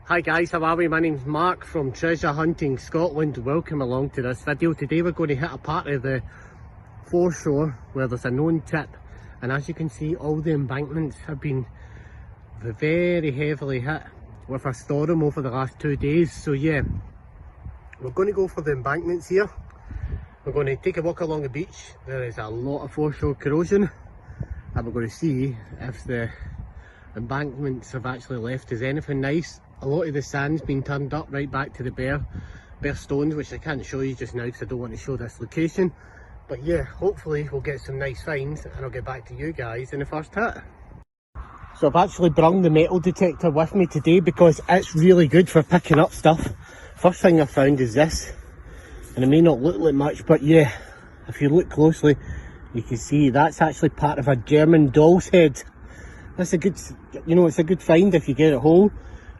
Hi guys, how are we? My name's Mark from Treasure Hunting Scotland. Welcome along to this video. Today we're going to hit a part of the foreshore where there's a known tip, and as you can see, all the embankments have been very heavily hit with a storm over the last 2 days. So yeah, we're going to go for the embankments here. We're going to take a walk along the beach. There is a lot of foreshore corrosion, and we're going to see if the embankments have actually left us anything nice. A lot of the sand's been turned up right back to the bare stones, which I can't show you just now because I don't want to show this location. But yeah, hopefully we'll get some nice finds and I'll get back to you guys in the first hit. So I've actually brung the metal detector with me today because it's really good for picking up stuff. First thing I found is this, and it may not look like much, but yeah, if you look closely you can see that's actually part of a German doll's head. That's a good, you know, it's a good find if you get it whole.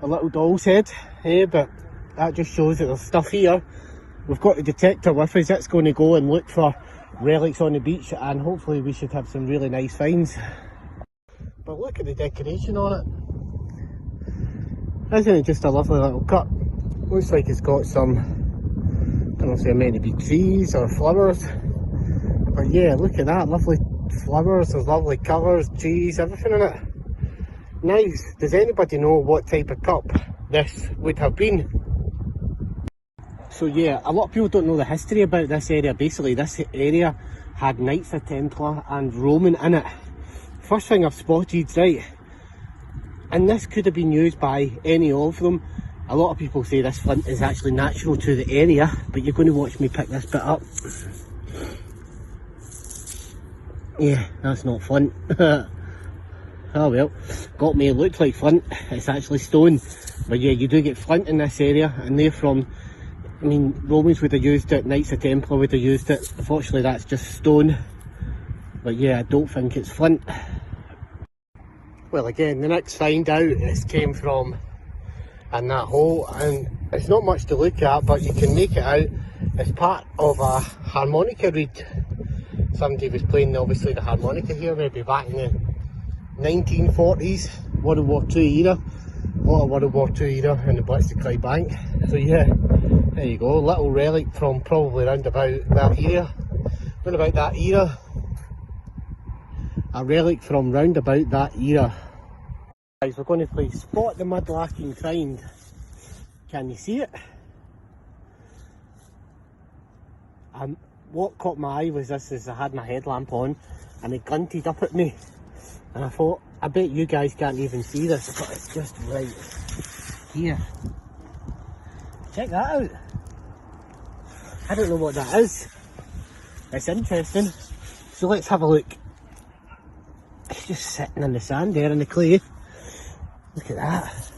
A little doll's head, but that just shows that there's stuff here. We've got the detector with us. It's going to go and look for relics on the beach, and hopefully we should have some really nice finds. But look at the decoration on it. Isn't it just a lovely little cut? Looks like it's got some, I don't know if they're meant to be trees or flowers, but yeah, look at that, lovely flowers, there's lovely colours, trees, everything in it. Nice. Does anybody know what type of cup this would have been? So yeah, a lot of people don't know the history about this area. Basically this area had Knights of Templar and Roman in it. First thing I've spotted, right, and this could have been used by any of them. A lot of people say this flint is actually natural to the area, but you're going to watch me pick this bit up. Yeah, that's not flint. Oh well, got me, it looked like flint, it's actually stone. But yeah, you do get flint in this area, and they're from, I mean, Romans would have used it, Knights of Templar would have used it. Unfortunately that's just stone. But yeah, I don't think it's flint. Well again, the next find out is came from in that hole, and it's not much to look at, but you can make it out. It's part of a harmonica reed. Somebody was playing obviously the harmonica here, maybe back in the 1940s, World War II era. A lot of World War II era in the Blitzkrieg Bank. So yeah, there you go, little relic from probably around about that area. Round about that era. A relic from round about that era. Guys, we're going to play Spot the Mudlarking Find. Can you see it? What caught my eye was this, as I had my headlamp on and it glinted up at me. And I thought, I bet you guys can't even see this, but it's just right here. Check that out. I don't know what that is. It's interesting. So let's have a look. It's just sitting in the sand there in the clay. Look at that.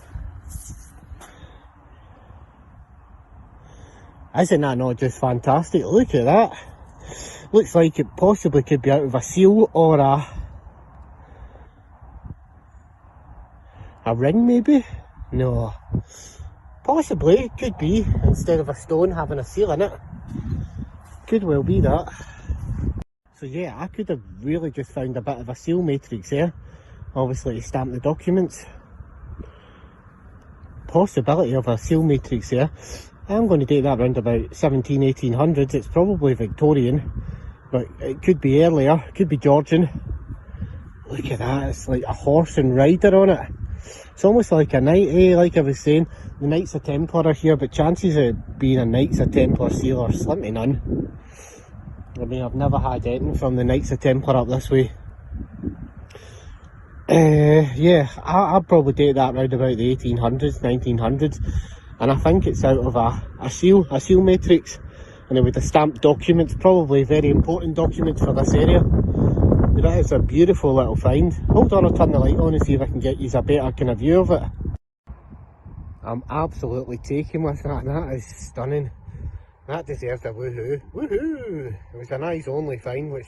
Isn't that not just fantastic? Look at that. Looks like it possibly could be out of a seal or a ring maybe? No. Possibly, could be, instead of a stone having a seal in it. Could well be that. So yeah, I could have really just found a bit of a seal matrix there. Obviously to stamp the documents. Possibility of a seal matrix there. I'm going to date that around about 1800s. It's probably Victorian, but it could be earlier, could be Georgian. Look at that, it's like a horse and rider on it. It's almost like a knight, like I was saying. The Knights of Templar are here, but chances of being a Knights of Templar seal are slim to none. I mean, I've never had anything from the Knights of Templar up this way. Yeah, I'll probably date that around about the 1800s, 1900s. And I think it's out of a seal matrix. And with the stamped documents, probably very important documents for this area. That is a beautiful little find. Hold on, I'll turn the light on and see if I can get you a better kind of view of it. I'm absolutely taken with that. That is stunning. That deserves a woohoo. Woohoo! It was an eyes only find, which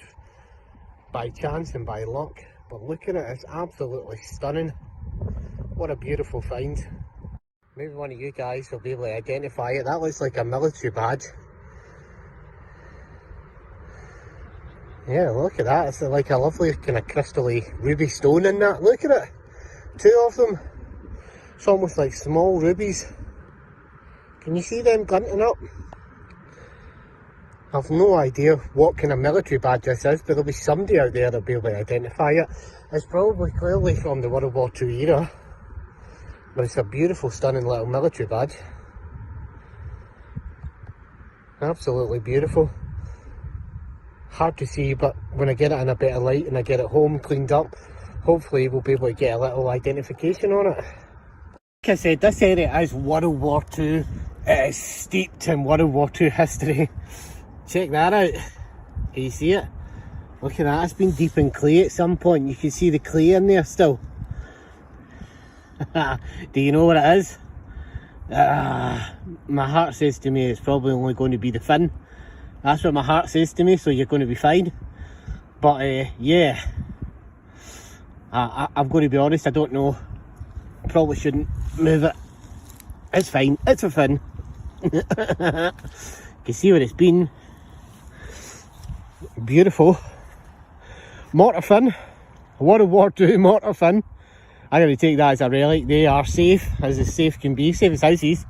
by chance and by luck. But look at it, it's absolutely stunning. What a beautiful find. Maybe one of you guys will be able to identify it. That looks like a military badge. Yeah, look at that. It's like a lovely kind of crystally ruby stone in that. Look at it. Two of them. It's almost like small rubies. Can you see them glinting up? I've no idea what kind of military badge this is, but there'll be somebody out there that'll be able to identify it. It's probably clearly from the World War II era, but it's a beautiful, stunning little military badge. Absolutely beautiful. Hard to see, but when I get it in a bit of light and I get it home cleaned up, hopefully we'll be able to get a little identification on it. Like I said, this area is World War II. It is steeped in World War II history. Check that out. Can you see it? Look at that, it's been deep in clay at some point. You can see the clay in there still. Do you know what it is? My heart says to me it's probably only going to be the fin. That's what my heart says to me, so you're going to be fine. But yeah, I'm going to be honest, I don't know. Probably shouldn't move it. It's fine, it's a fin. You can see what it's been. Beautiful. Mortar fin. World War II mortar fin. I'm going to take that as a relic. They are safe, as safe can be, safe as houses.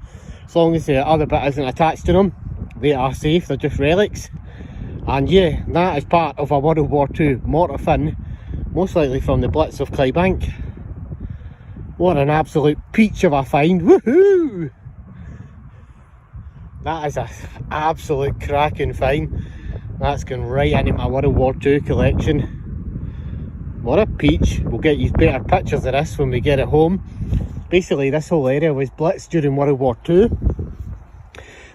As long as the other bit isn't attached to them, they are safe, they're just relics. And yeah, that is part of a World War II mortar fin, most likely from the Blitz of Clydebank. What an absolute peach of a find, woohoo! That is an absolute cracking find. That's going right into my World War II collection. What a peach. We'll get you better pictures of this when we get it home. Basically, this whole area was blitzed during World War II.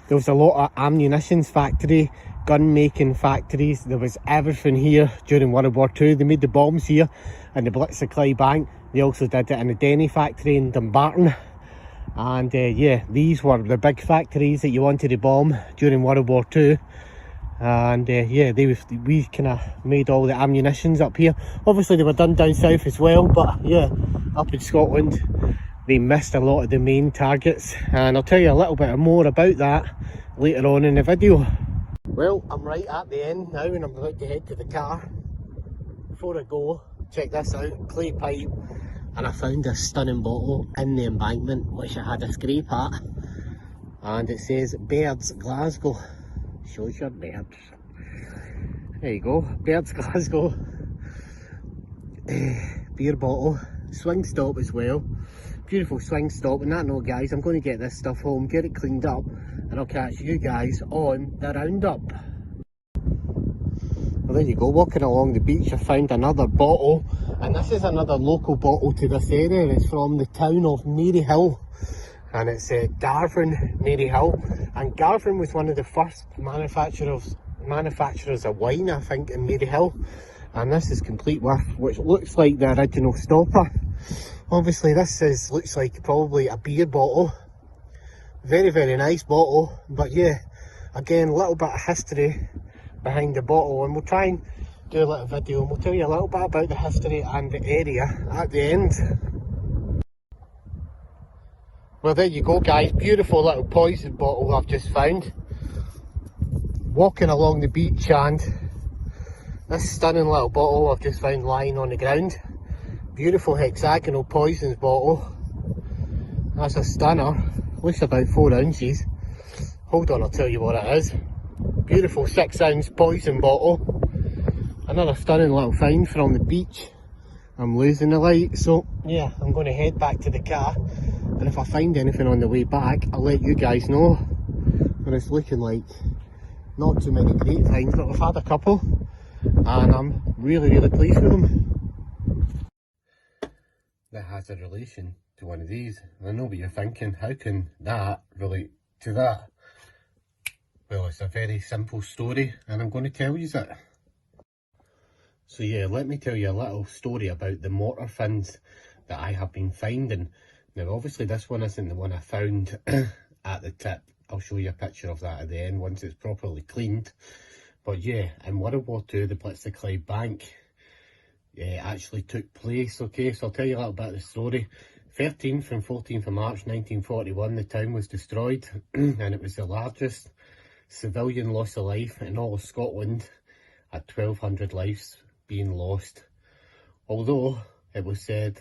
There was a lot of ammunition factory, gun making factories. There was everything here during World War II. They made the bombs here in the Blitz of Clydebank. They also did it in the Denny factory in Dumbarton. And yeah, these were the big factories that you wanted to bomb during World War II. And yeah, we kind of made all the ammunitions up here. Obviously they were done down south as well, but yeah, up in Scotland they missed a lot of the main targets, and I'll tell you a little bit more about that later on in the video. Well, I'm right at the end now and I'm about to head to the car. Before I go, check this out, clay pipe, and I found a stunning bottle in the embankment which I had a scrape at, and it says Birds Glasgow. Shows your birds. There you go, Birds Glasgow. Beer bottle, swing stop as well. Beautiful swing stop. And that note, guys, I'm going to get this stuff home, get it cleaned up, and I'll catch you guys on the roundup. Well, there you go, walking along the beach I found another bottle, and this is another local bottle to this area. It's from the town of Maryhill, and it's Garvan Maryhill, and Garvan was one of the first manufacturers of wine, I think, in Maryhill. And this is complete with which looks like the original stopper. Obviously this looks like probably a beer bottle. Very, very nice bottle, but yeah, again, a little bit of history behind the bottle, and we'll try and do a little video and we'll tell you a little bit about the history and the area at the end. Well, there you go, guys, beautiful little poison bottle I've just found. Walking along the beach, and this stunning little bottle I've just found lying on the ground. Beautiful hexagonal poisons bottle. That's a stunner. Looks about 4 ounces. Hold on, I'll tell you what it is. Beautiful 6 ounce poison bottle. Another stunning little find from the beach. I'm losing the light, so yeah, I'm going to head back to the car. And if I find anything on the way back, I'll let you guys know. But it's looking like not too many great finds, but we've had a couple. And I'm really, really pleased with them. That has a relation to one of these. And I know what you're thinking, how can that relate to that? Well, it's a very simple story, and I'm going to tell you that. So yeah, let me tell you a little story about the mortar fins that I have been finding. Now obviously this one isn't the one I found at the tip. I'll show you a picture of that at the end once it's properly cleaned. But yeah, in World War II, the Blitz of Clydebank actually took place. Okay, so I'll tell you a little bit of the story. 13th and 14th of March 1941, the town was destroyed, and it was the largest civilian loss of life in all of Scotland, at 1,200 lives being lost. Although it was said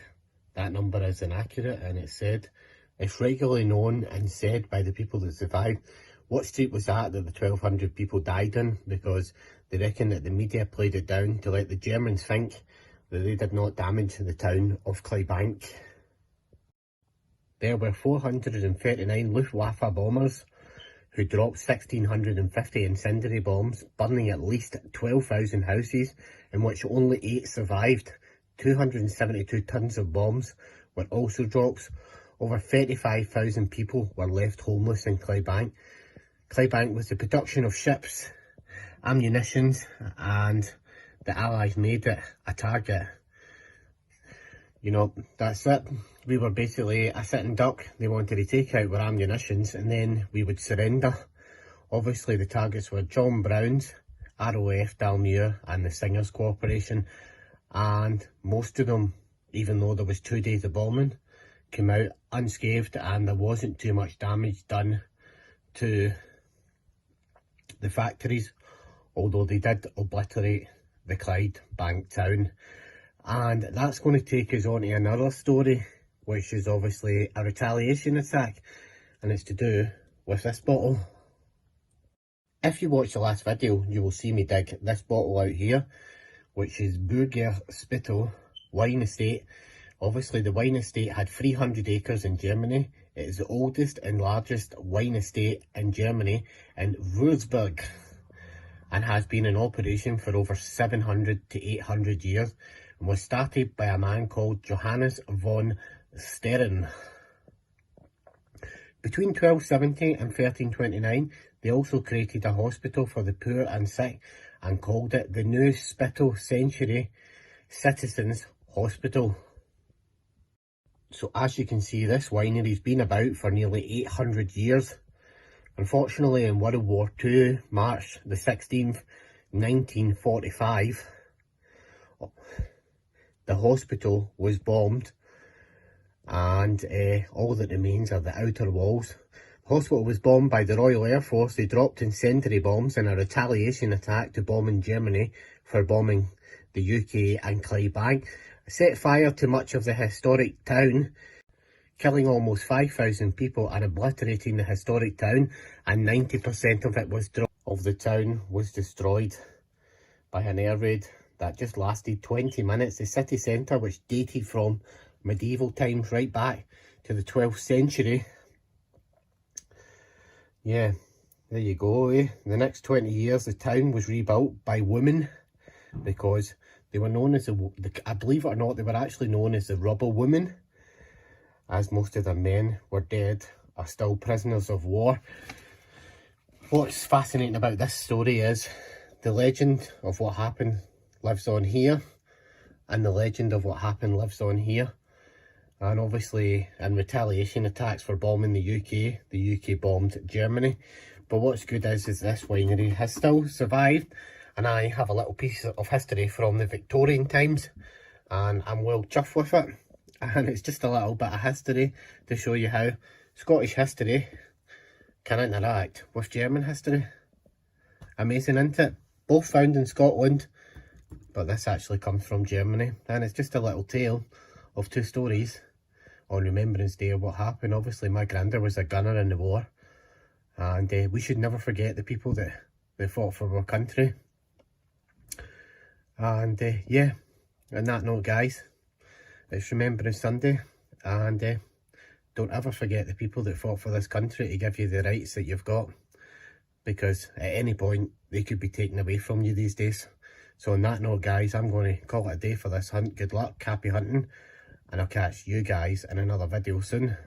that number is inaccurate, and it's regularly known and said by the people that survived. What street was that the 1,200 people died in? Because they reckon that the media played it down to let the Germans think that they did not damage the town of Clybank. There were 439 Luftwaffe bombers who dropped 1,650 incendiary bombs, burning at least 12,000 houses, in which only 8 survived. 272 tons of bombs were also dropped. Over 35,000 people were left homeless in Clybank. Clybank was the production of ships, ammunitions, and the Allies made it a target. You know, that's it. We were basically a sitting duck. They wanted to take out our ammunitions and then we would surrender. Obviously the targets were John Brown's, ROF, Dalmuir and the Singers Corporation, and most of them, even though there was 2 days of bombing, came out unscathed and there wasn't too much damage done to the factories, although they did obliterate the Clydebank town. And that's going to take us on to another story, which is obviously a retaliation attack, and it's to do with this bottle. If you watched the last video, you will see me dig this bottle out here, which is Burger Spittel Wine Estate. Obviously the wine estate had 300 acres in Germany. It is the oldest and largest wine estate in Germany in Würzburg, and has been in operation for over 700 to 800 years, and was started by a man called Johannes von Stern. Between 1270 and 1329, they also created a hospital for the poor and sick and called it the New Spittal Century Citizens Hospital. So as you can see, this winery's been about for nearly 800 years. Unfortunately, in World War II, March the 16th, 1945, the hospital was bombed, and all that remains are the outer walls. The hospital was bombed by the Royal Air Force. They dropped incendiary bombs in a retaliation attack to bombing Germany for bombing the UK and Clydebank. Set fire to much of the historic town, killing almost 5,000 people and obliterating the historic town, and 90% of the town was destroyed by an air raid that just lasted 20 minutes. The city centre, which dated from medieval times right back to the 12th century. Yeah, there you go. The next 20 years the town was rebuilt by women, because they were known as I believe it or not, they were actually known as the Rubber Women, as most of their men were dead or still prisoners of war. What's fascinating about this story is the legend of what happened lives on here, and the legend of what happened lives on here. And obviously in retaliation attacks for bombing the UK bombed Germany. But what's good is this winery has still survived, and I have a little piece of history from the Victorian times, and I'm well chuffed with it. And it's just a little bit of history to show you how Scottish history can interact with German history. Amazing, isn't it? Both found in Scotland, but this actually comes from Germany. And it's just a little tale of two stories on Remembrance Day of what happened. Obviously my granddad was a gunner in the war, and we should never forget the people that fought for our country. And yeah, on that note guys, it's Remembrance Sunday, and don't ever forget the people that fought for this country to give you the rights that you've got, because at any point they could be taken away from you these days. So on that note guys, I'm going to call it a day for this hunt. Good luck, happy hunting, and I'll catch you guys in another video soon.